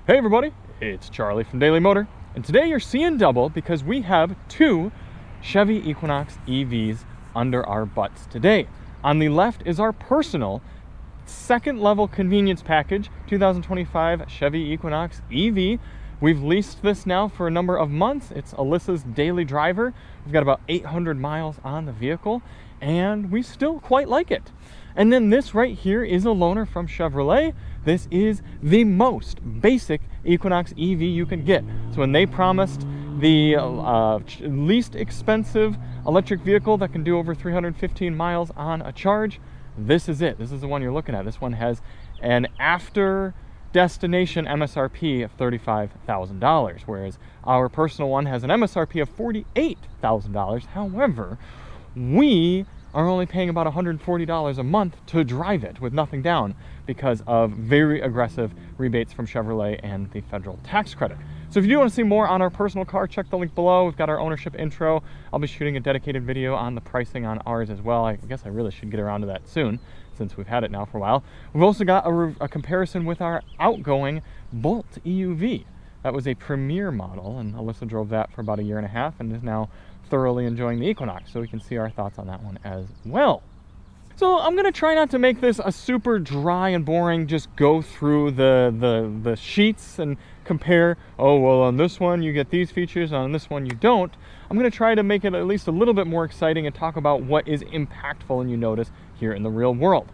Hey everybody, it's Charlie from Daily Motor, and today you're seeing double because we have two Chevy Equinox EVs under our butts today. On the left is our personal second level convenience package, 2025 Chevy Equinox EV. We've leased this now for a number of months. It's Alyssa's daily driver. We've got about 800 miles on the vehicle, and we still quite like it. And then this right here is a loaner from Chevrolet. This is the most basic Equinox EV you can get. So when they promised the least expensive electric vehicle that can do over 315 miles on a charge, this is it. This is the one you're looking at. This one has an after destination MSRP of $35,000, whereas our personal one has an MSRP of $48,000. However, we are only paying about $140 a month to drive it with nothing down because of very aggressive rebates from Chevrolet and the federal tax credit. So if you do want to see more on our personal car, check the link below. We've got our ownership intro. I'll be shooting a dedicated video on the pricing on ours as well. I guess I really should get around to that soon since we've had it now for a while. We've also got a comparison with our outgoing Bolt EUV. That was a premier model, and Alyssa drove that for about a year and a half and is now thoroughly enjoying the Equinox, so we can see our thoughts on that one as well. So I'm gonna try not to make this a super dry and boring, just go through the sheets and compare, oh, well, on this one you get these features, on this one you don't. I'm gonna try to make it at least a little bit more exciting and talk about what is impactful and you notice here in the real world.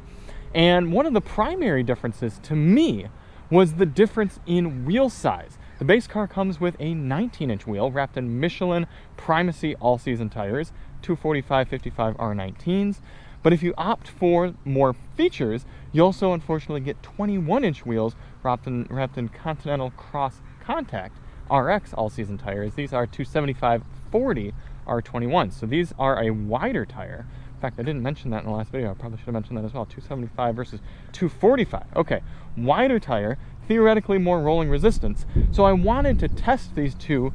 And one of the primary differences to me was the difference in wheel size. The base car comes with a 19-inch wheel wrapped in Michelin Primacy all-season tires, 245/55 R19s. But if you opt for more features, you also unfortunately get 21-inch wheels wrapped in Continental Cross Contact RX all-season tires. These are 275/40 R21s. So these are a wider tire. In fact, I didn't mention that in the last video. I probably should have mentioned that as well. 275 versus 245. Okay, wider tire, theoretically more rolling resistance. So I wanted to test these two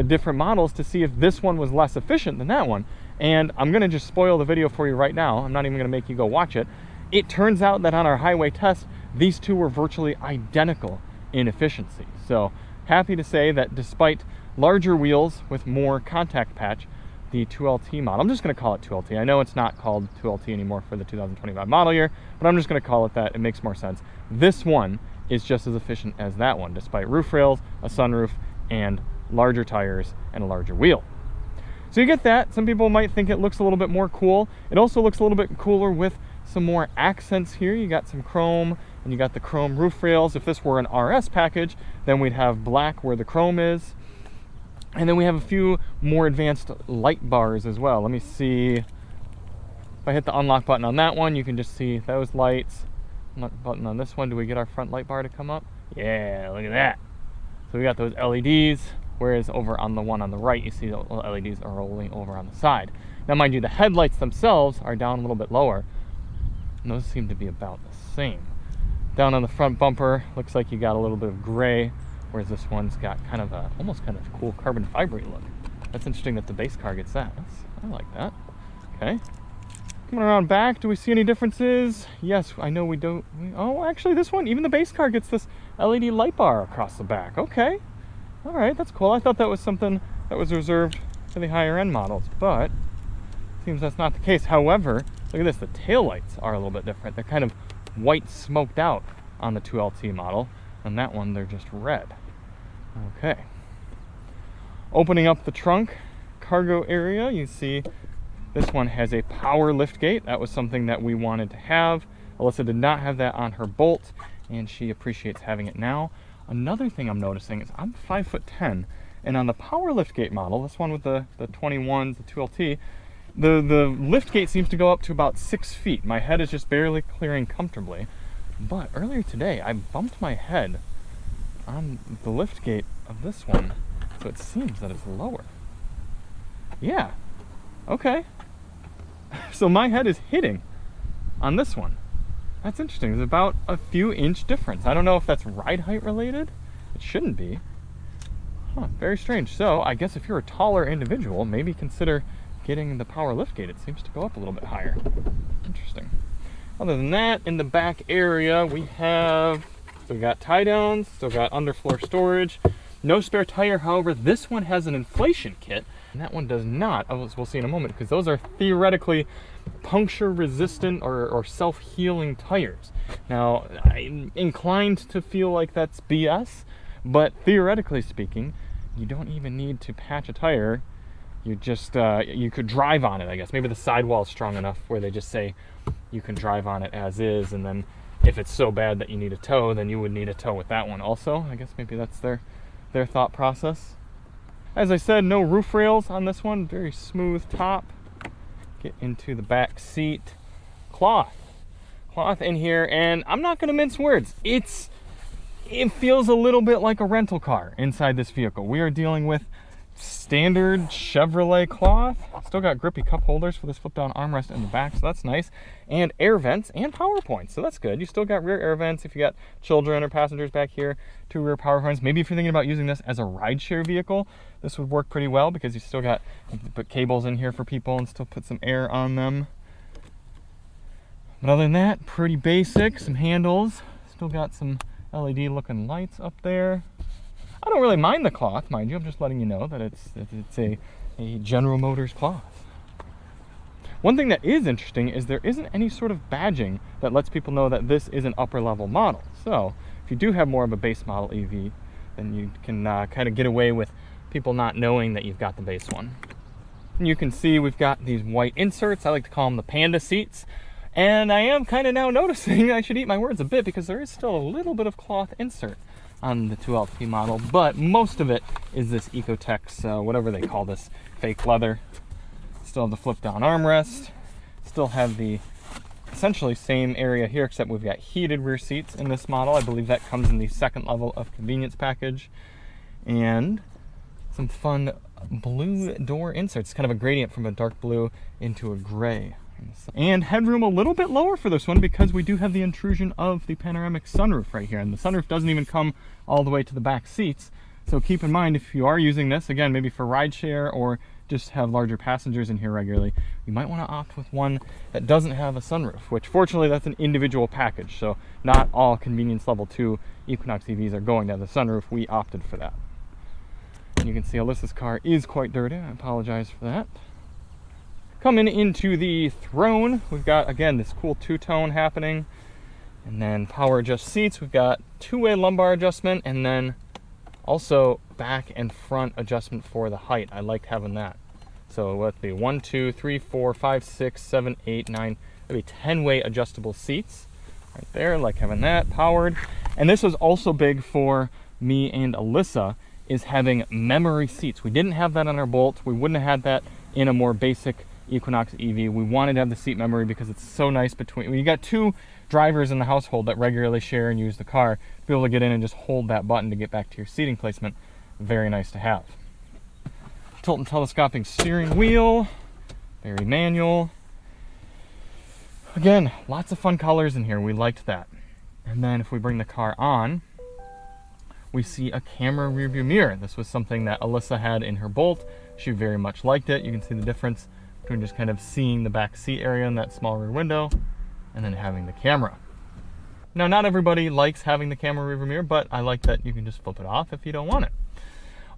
different models to see if this one was less efficient than that one. And I'm gonna just spoil the video for you right now. I'm not even gonna make you go watch it. It turns out that on our highway test, these two were virtually identical in efficiency. So happy to say that despite larger wheels with more contact patch, the 2LT model, I'm just gonna call it 2LT. I know it's not called 2LT anymore for the 2025 model year, but I'm just gonna call it that. It makes more sense. This one is just as efficient as that one, despite roof rails, a sunroof, and larger tires and a larger wheel. So you get that. Some people might think it looks a little bit more cool. It also looks a little bit cooler with some more accents here. You got some chrome, and you got the chrome roof rails. If this were an RS package, then we'd have black where the chrome is. And then we have a few more advanced light bars as well. Let me see. If I hit the unlock button on that one, you can just see those lights. Unlock button on this one. Do we get our front light bar to come up? Yeah, look at that. So we got those LEDs, whereas over on the one on the right, you see the LEDs are rolling over on the side. Now, mind you, the headlights themselves are down a little bit lower, and those seem to be about the same. Down on the front bumper, looks like you got a little bit of gray, whereas this one's got kind of a, almost kind of cool carbon fiber look. That's interesting that the base car gets that. I like that. Okay. Coming around back, do we see any differences? Yes, I know we don't. Oh, actually, this one, even the base car gets this LED light bar across the back. Okay. All right, that's cool. I thought that was something that was reserved for the higher end models, but seems that's not the case. However, look at this, the taillights are a little bit different. They're kind of white smoked out on the 2LT model, and that one, they're just red. Okay. Opening up the trunk cargo area, you see this one has a power lift gate. That was something that we wanted to have. Alyssa did not have that on her Bolt, and she appreciates having it now. Another thing I'm noticing is I'm 5'10", and on the power liftgate model, this one with the 21s, the 2LT, the liftgate seems to go up to about 6 feet. My head is just barely clearing comfortably. But earlier today, I bumped my head on the liftgate of this one, so it seems that it's lower. Yeah, okay. So my head is hitting on this one. That's interesting. There's about a few inch difference. I don't know if that's ride height related. It shouldn't be. Huh, very strange. So I guess if you're a taller individual, maybe consider getting the power liftgate. It seems to go up a little bit higher. Interesting. Other than that, in the back area, we have So we got tie downs, still got underfloor storage. No spare tire, however, this one has an inflation kit, and that one does not, as we'll see in a moment, because those are theoretically puncture resistant or self-healing tires. Now, I'm inclined to feel like that's BS, but theoretically speaking, you don't even need to patch a tire. You just, you could drive on it, I guess. Maybe the sidewall is strong enough where they just say you can drive on it as is, and then if it's so bad that you need a tow, then you would need a tow with that one also. I guess maybe that's their thought process. As I said, no roof rails on this one. Very smooth top. Get into the back seat. Cloth in here, and I'm not going to mince words. It feels a little bit like a rental car inside this vehicle. We are dealing with standard Chevrolet cloth. Still got grippy cup holders for this flip down armrest in the back, so that's nice. And air vents and power points, so that's good. You still got rear air vents if you got children or passengers back here. 2 rear power points. Maybe if you're thinking about using this as a rideshare vehicle, this would work pretty well because you still got, you can put cables in here for people and still put some air on them. But other than that, pretty basic. Some handles. Still got some LED looking lights up there. I don't really mind the cloth, mind you. I'm just letting you know that it's a General Motors cloth. One thing that is interesting is there isn't any sort of badging that lets people know that this is an upper level model. So if you do have more of a base model EV, then you can kind of get away with people not knowing that you've got the base one. And you can see we've got these white inserts. I like to call them the panda seats. And I am kind of now noticing, I should eat my words a bit, because there is still a little bit of cloth insert on the 2LT model, but most of it is this Ecotex, whatever they call this, fake leather. Still have the flip down armrest. Still have the essentially same area here, except we've got heated rear seats in this model. I believe that comes in the 2nd level of convenience package. And some fun blue door inserts, kind of a gradient from a dark blue into a gray. And headroom a little bit lower for this one because we do have the intrusion of the panoramic sunroof right here, and the sunroof doesn't even come all the way to the back seats. So keep in mind, if you are using this, again, maybe for rideshare or just have larger passengers in here regularly, you might want to opt with one that doesn't have a sunroof, which fortunately that's an individual package, so not all convenience level 2 Equinox EVs are going to have the sunroof. We opted for that. And you can see Alyssa's car is quite dirty. I apologize for that. Coming into the throne, we've got, again, this cool 2-tone happening. And then power adjust seats. We've got 2-way lumbar adjustment, and then also back and front adjustment for the height. I liked having that. So with the 1, 2, 3, 4, 5, 6, 7, 8, 9, maybe 10-way adjustable seats. Right there, like having that powered. And this was also big for me and Alyssa, is having memory seats. We didn't have that on our Bolt. We wouldn't have had that in a more basic Equinox EV. We wanted to have the seat memory because it's so nice between, when you got 2 drivers in the household that regularly share and use the car, to be able to get in and just hold that button to get back to your seating placement, very nice to have. Tilt and telescoping steering wheel, very manual. Again, lots of fun colors in here. We liked that. And then if we bring the car on, we see a camera rearview mirror. This was something that Alyssa had in her Bolt. She very much liked it. You can see the difference between just kind of seeing the back seat area in that small rear window and then having the camera. Now, not everybody likes having the camera rearview mirror, but I like that you can just flip it off if you don't want it.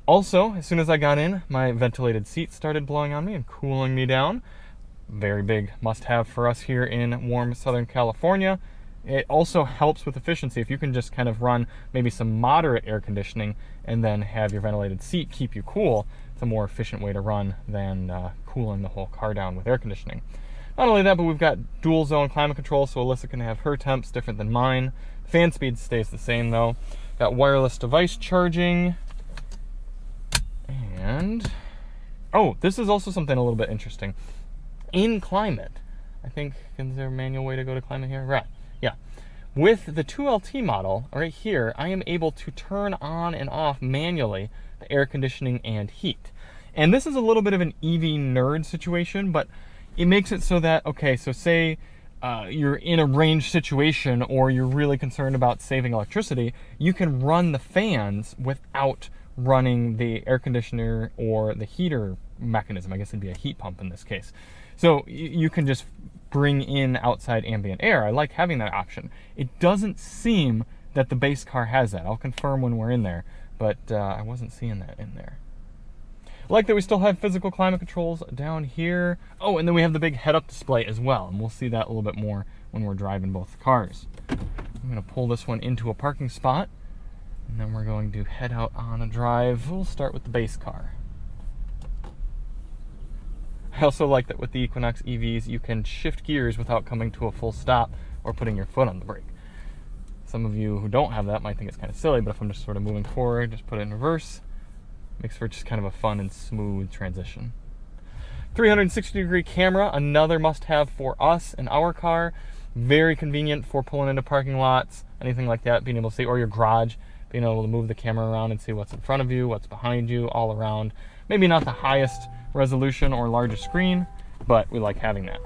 Also, as soon as I got in, my ventilated seat started blowing on me and cooling me down. Very big must-have for us here in warm Southern California. It also helps with efficiency. If you can just kind of run maybe some moderate air conditioning and then have your ventilated seat keep you cool, it's a more efficient way to run than cooling the whole car down with air conditioning. Not only that, but we've got dual zone climate control, so Alyssa can have her temps different than mine. Fan speed stays the same though. Got wireless device charging. And, oh, this is also something a little bit interesting. In climate, I think, is there a manual way to go to climate here? Right, yeah. With the 2LT model, right here, I am able to turn on and off manually the air conditioning and heat. And this is a little bit of an EV nerd situation, but it makes it so that, okay, so say you're in a range situation or you're really concerned about saving electricity, you can run the fans without running the air conditioner or the heater mechanism. I guess it'd be a heat pump in this case. So you can just bring in outside ambient air. I like having that option. It doesn't seem that the base car has that. I'll confirm when we're in there, but I wasn't seeing that in there. I like that we still have physical climate controls down here. Oh, and then we have the big head-up display as well, and we'll see that a little bit more when we're driving both cars. I'm going to pull this one into a parking spot, and then we're going to head out on a drive. We'll start with the base car. I also like that with the Equinox EVs, you can shift gears without coming to a full stop or putting your foot on the brake. Some of you who don't have that might think it's kind of silly, but if I'm just sort of moving forward, just put it in reverse. Makes for just kind of a fun and smooth transition. 360-degree camera, another must-have for us in our car. Very convenient for pulling into parking lots, anything like that, being able to see, or your garage, being able to move the camera around and see what's in front of you, what's behind you, all around. Maybe not the highest resolution or largest screen, but we like having that.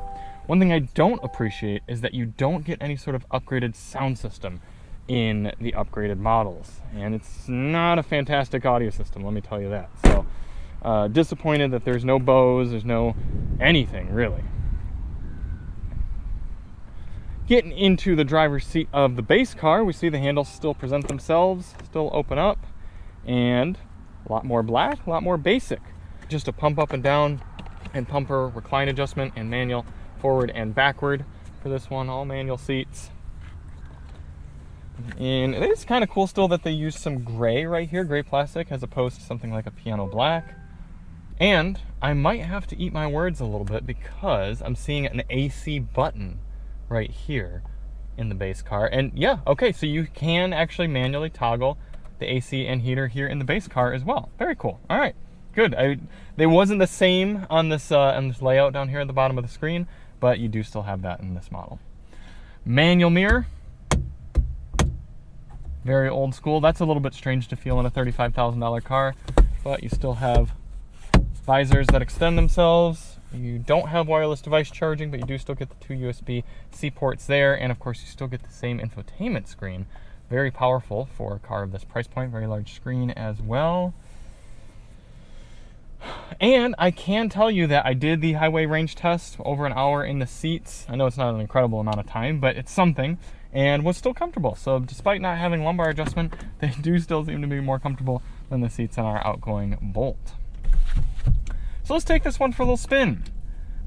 One thing I don't appreciate is that you don't get any sort of upgraded sound system in the upgraded models, and it's not a fantastic audio system, let me tell you that. So disappointed that there's no Bose, there's no anything really. Getting into the driver's seat of the base car, we see the handles still present themselves, still open up, and a lot more black, a lot more basic. Just a pump up and down and pumper recline adjustment and manual forward and backward for this one, all manual seats. And it is kind of cool still that they use some gray right here, gray plastic, as opposed to something like a piano black. And I might have to eat my words a little bit because I'm seeing an AC button right here in the base car. And yeah, okay, so you can actually manually toggle the AC and heater here in the base car as well. Very cool. All right, good. They wasn't the same on this layout down here at the bottom of the screen, but you do still have that in this model. Manual mirror. Very old school. That's a little bit strange to feel in a $35,000 car, but you still have visors that extend themselves. You don't have wireless device charging, but you do still get the 2 USB-C ports there, and of course you still get the same infotainment screen. Very powerful for a car of this price point, very large screen as well. And I can tell you that I did the highway range test over an hour in the seats. I know it's not an incredible amount of time, but it's something, and was still comfortable. So despite not having lumbar adjustment, they do still seem to be more comfortable than the seats on our outgoing Bolt. So let's take this one for a little spin.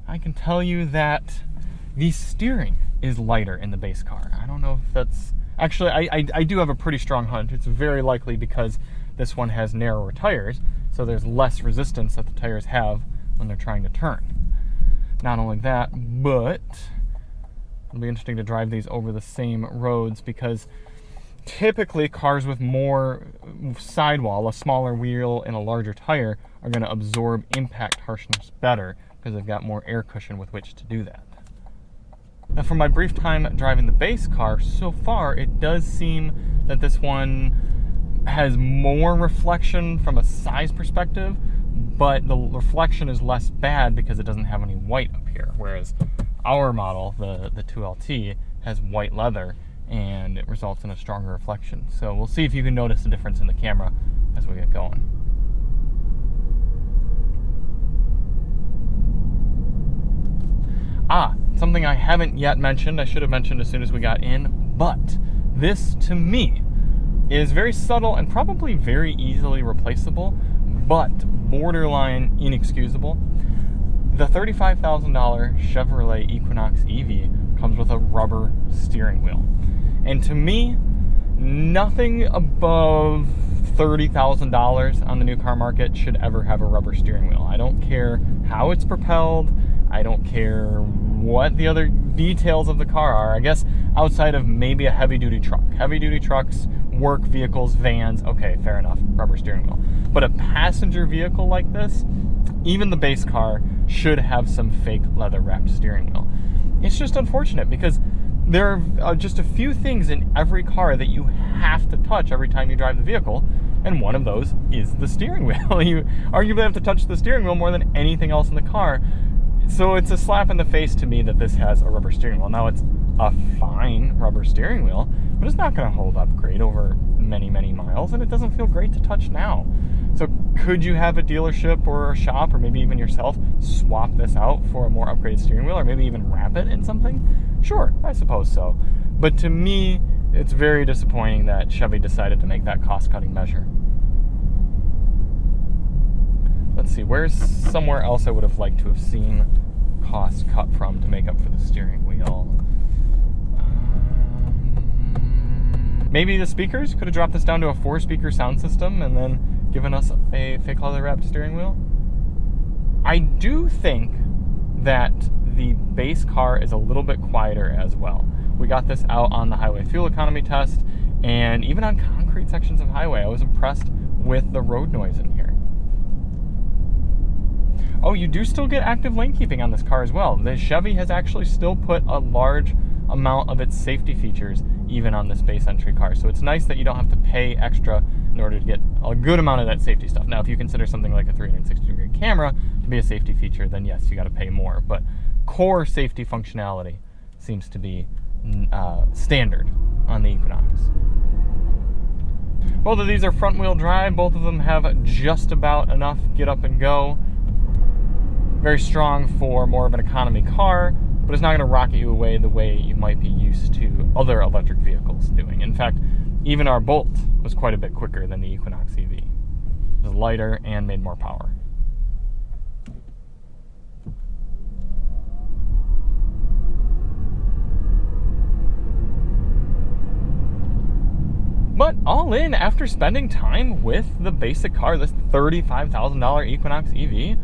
I can tell you that the steering is lighter in the base car. I don't know if that's... Actually, I do have a pretty strong hunch. It's very likely because this one has narrower tires, so there's less resistance that the tires have when they're trying to turn. Not only that, but it'll be interesting to drive these over the same roads because typically cars with more sidewall, a smaller wheel and a larger tire, are going to absorb impact harshness better because they've got more air cushion with which to do that. Now, from my brief time driving the base car, so far it does seem that this one has more reflection from a size perspective, but the reflection is less bad because it doesn't have any white up here, whereas our model, the 2LT, has white leather and it results in a stronger reflection. So we'll see if you can notice a difference in the camera as we get going. Something I haven't yet mentioned, I should have mentioned as soon as we got in, but this to me is very subtle and probably very easily replaceable, but borderline inexcusable. The $35,000 Chevrolet Equinox EV comes with a rubber steering wheel. And to me, nothing above $30,000 on the new car market should ever have a rubber steering wheel. I don't care how it's propelled. I don't care what the other details of the car are. I guess outside of maybe a heavy-duty truck. Heavy-duty trucks, work vehicles, vans, okay, fair enough, rubber steering wheel. But a passenger vehicle like this, even the base car, should have some fake leather-wrapped steering wheel. It's just unfortunate because there are just a few things in every car that you have to touch every time you drive the vehicle, and one of those is the steering wheel. You arguably have to touch the steering wheel more than anything else in the car. So it's a slap in the face to me that this has a rubber steering wheel. Now, it's a fine rubber steering wheel, but it's not going to hold up great over many, many miles, and it doesn't feel great to touch now. So could you have a dealership or a shop, or maybe even yourself, swap this out for a more upgraded steering wheel, or maybe even wrap it in something? Sure, I suppose so. But to me, it's very disappointing that Chevy decided to make that cost-cutting measure. Let's see, where's somewhere else I would have liked to have seen costs cut from to make up for the steering wheel? Maybe the speakers could have dropped this down to a 4-speaker sound system and then given us a fake leather-wrapped steering wheel. I do think that the base car is a little bit quieter as well. We got this out on the highway fuel economy test, and even on concrete sections of highway, I was impressed with the road noise in here. Oh, you do still get active lane keeping on this car as well. The Chevy has actually still put a large amount of its safety features even on this base entry car. So it's nice that you don't have to pay extra in order to get a good amount of that safety stuff. Now, if you consider something like a 360-degree camera to be a safety feature, then yes, you got to pay more. But core safety functionality seems to be standard on the Equinox. Both of these are front-wheel drive. Both of them have just about enough get up and go. Very strong for more of an economy car, but it's not going to rocket you away the way you might be used to other electric vehicles doing. In fact, even our Bolt was quite a bit quicker than the Equinox EV. It was lighter and made more power. But all in, after spending time with the basic car, this $35,000 Equinox EV,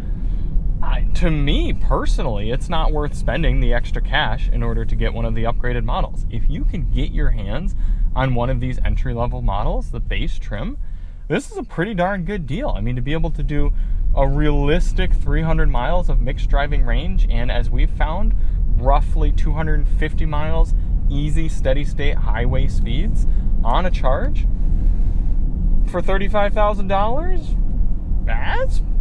to me personally, it's not worth spending the extra cash in order to get one of the upgraded models. If you can get your hands on one of these entry-level models, the base trim, this is a pretty darn good deal. I mean, to be able to do a realistic 300 miles of mixed driving range, and as we've found, roughly 250 miles easy steady-state highway speeds on a charge for $35,000,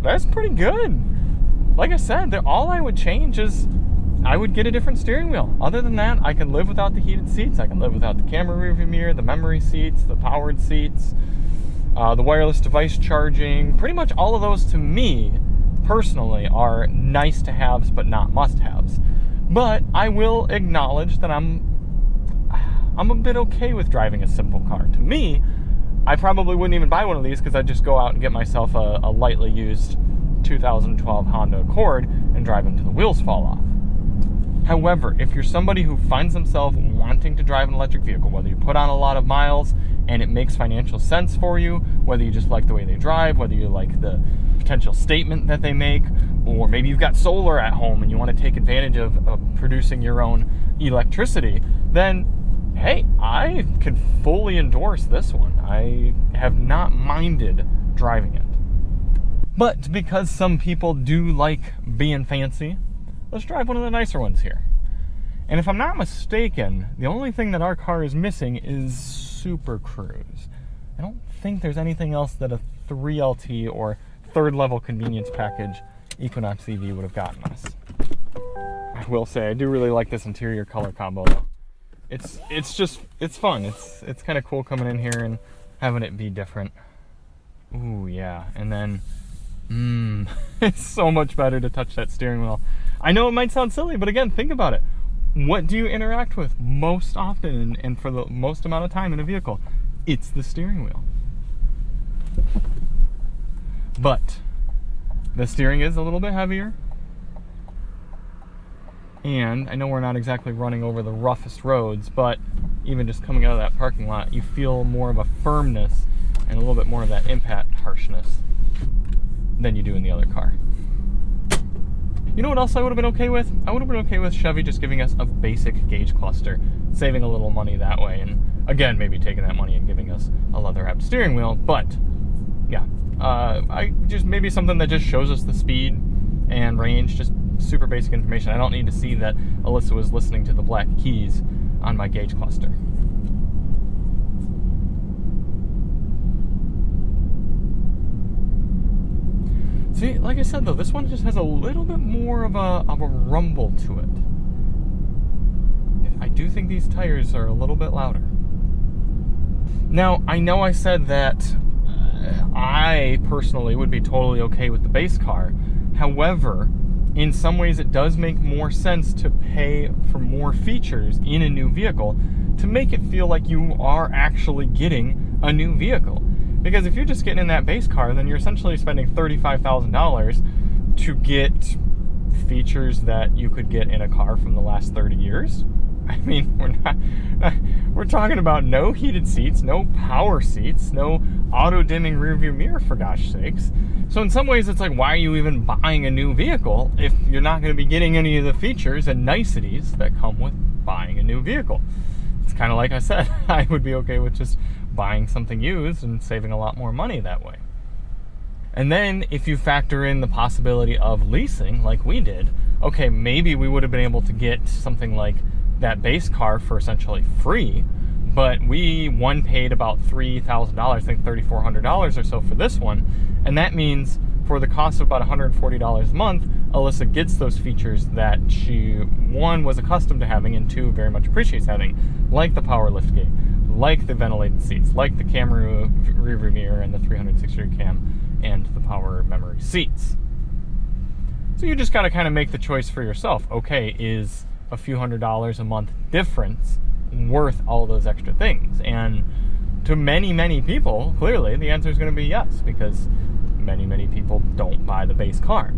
that's pretty good. Like I said, all I would change is I would get a different steering wheel. Other than that, I can live without the heated seats. I can live without the camera rearview mirror, the memory seats, the powered seats, the wireless device charging. Pretty much all of those, to me, personally, are nice to haves but not must-haves. But I will acknowledge that I'm a bit okay with driving a simple car. To me, I probably wouldn't even buy one of these because I'd just go out and get myself a lightly used 2012 Honda Accord and drive until the wheels fall off. However, if you're somebody who finds themselves wanting to drive an electric vehicle, whether you put on a lot of miles and it makes financial sense for you, whether you just like the way they drive, whether you like the potential statement that they make, or maybe you've got solar at home and you want to take advantage of producing your own electricity, then hey, I can fully endorse this one. I have not minded driving it. But because some people do like being fancy, let's drive one of the nicer ones here. And if I'm not mistaken, the only thing that our car is missing is Super Cruise. I don't think there's anything else that a 3LT or third level convenience package Equinox EV would have gotten us. I will say, I do really like this interior color combo though. It's fun. It's kind of cool coming in here and having it be different. Ooh, yeah. And then it's so much better to touch that steering wheel. I know it might sound silly, but again, think about it. What do you interact with most often and for the most amount of time in a vehicle? It's the steering wheel. But the steering is a little bit heavier. And I know we're not exactly running over the roughest roads, but even just coming out of that parking lot, you feel more of a firmness and a little bit more of that impact harshness than you do in the other car. You know what else I would have been okay with? I would have been okay with Chevy just giving us a basic gauge cluster, saving a little money that way, and again, maybe taking that money and giving us a leather-wrapped steering wheel. But yeah, I just maybe something that just shows us the speed and range, just super basic information. I don't need to see that Alyssa was listening to the Black Keys on my gauge cluster. See, like I said though, this one just has a little bit more of a rumble to it. I do think these tires are a little bit louder. Now, I know I said that I personally would be totally okay with the base car. However, in some ways it does make more sense to pay for more features in a new vehicle to make it feel like you are actually getting a new vehicle. Because if you're just getting in that base car, then you're essentially spending $35,000 to get features that you could get in a car from the last 30 years. I mean, we're talking about no heated seats, no power seats, no auto-dimming rearview mirror, for gosh sakes. So in some ways, it's like, why are you even buying a new vehicle if you're not going to be getting any of the features and niceties that come with buying a new vehicle? It's kind of like I said, I would be okay with just buying something used and saving a lot more money that way. And then if you factor in the possibility of leasing, like we did, okay, maybe we would have been able to get something like that base car for essentially free, but we paid about $3,000, I think $3,400 or so for this one, and that means for the cost of about $140 a month, Alyssa gets those features that she, one, was accustomed to having, and two, very much appreciates having, like the power liftgate, like the ventilated seats, like the camera rearview mirror and the 360-degree cam, and the power memory seats. So you just got to kind of make the choice for yourself. Okay, is a few $100s a month difference worth all those extra things? And to many people, clearly the answer is going to be yes, because many people don't buy the base car.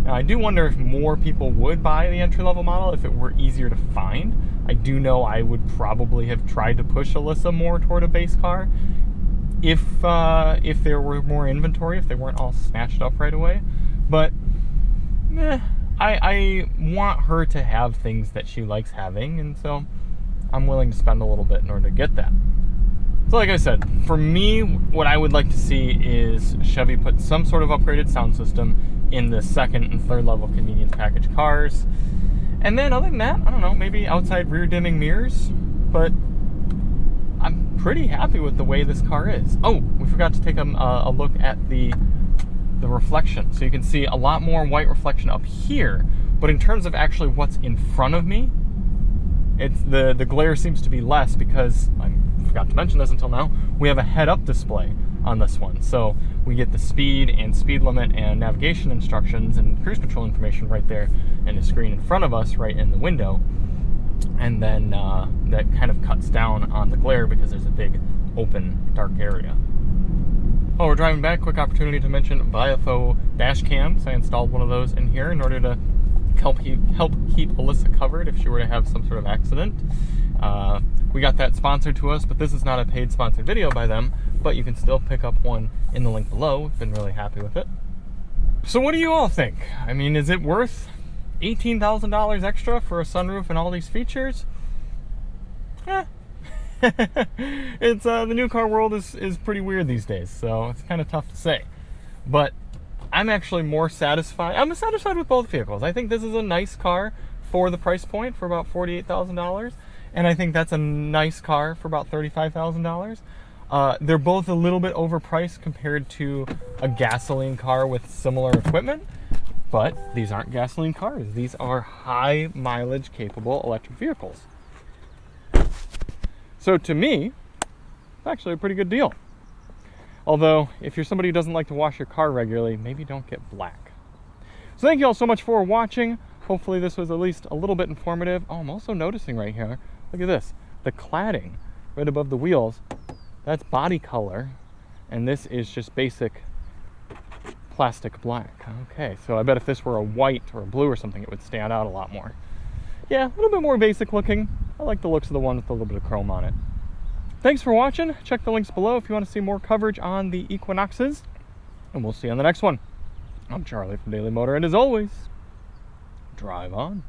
Now, I do wonder if more people would buy the entry-level model if it were easier to find. I do know I would probably have tried to push Alyssa more toward a base car if there were more inventory, if they weren't all snatched up right away. But I want her to have things that she likes having, and so I'm willing to spend a little bit in order to get that. So like I said, for me, what I would like to see is Chevy put some sort of upgraded sound system in the second and third level convenience package cars. And then other than that, I don't know, maybe outside rear dimming mirrors, but I'm pretty happy with the way this car is. Oh, we forgot to take a look at the reflection. So you can see a lot more white reflection up here, but in terms of actually what's in front of me, it's the glare seems to be less because, I forgot to mention this until now, we have a head-up display on this one. So we get the speed and speed limit and navigation instructions and cruise control information right there in the screen in front of us, right in the window. And then that kind of cuts down on the glare because there's a big open dark area. While we're driving back, quick opportunity to mention Viafo dash cams. I installed one of those in here in order to help keep Alyssa covered if she were to have some sort of accident. We got that sponsored to us, but this is not a paid sponsored video by them, but you can still pick up one in the link below. We've been really happy with it. So what do you all think? I mean, is it worth $18,000 extra for a sunroof and all these features? It's the new car world is pretty weird these days, so it's kind of tough to say. But I'm actually more satisfied. I'm satisfied with both vehicles. I think this is a nice car for the price point, for about $48,000, and I think that's a nice car for about $35,000. They're both a little bit overpriced compared to a gasoline car with similar equipment, but these aren't gasoline cars. These are high mileage capable electric vehicles. So to me, it's actually a pretty good deal. Although, if you're somebody who doesn't like to wash your car regularly, maybe don't get black. So thank you all so much for watching. Hopefully this was at least a little bit informative. Oh, I'm also noticing right here, look at this, the cladding right above the wheels, that's body color, and this is just basic plastic black. Okay, so I bet if this were a white or a blue or something, it would stand out a lot more. Yeah, a little bit more basic looking. I like the looks of the one with a little bit of chrome on it. Thanks for watching. Check the links below if you want to see more coverage on the Equinoxes, and we'll see you on the next one. I'm Charlie from Daily Motor, and as always, drive on.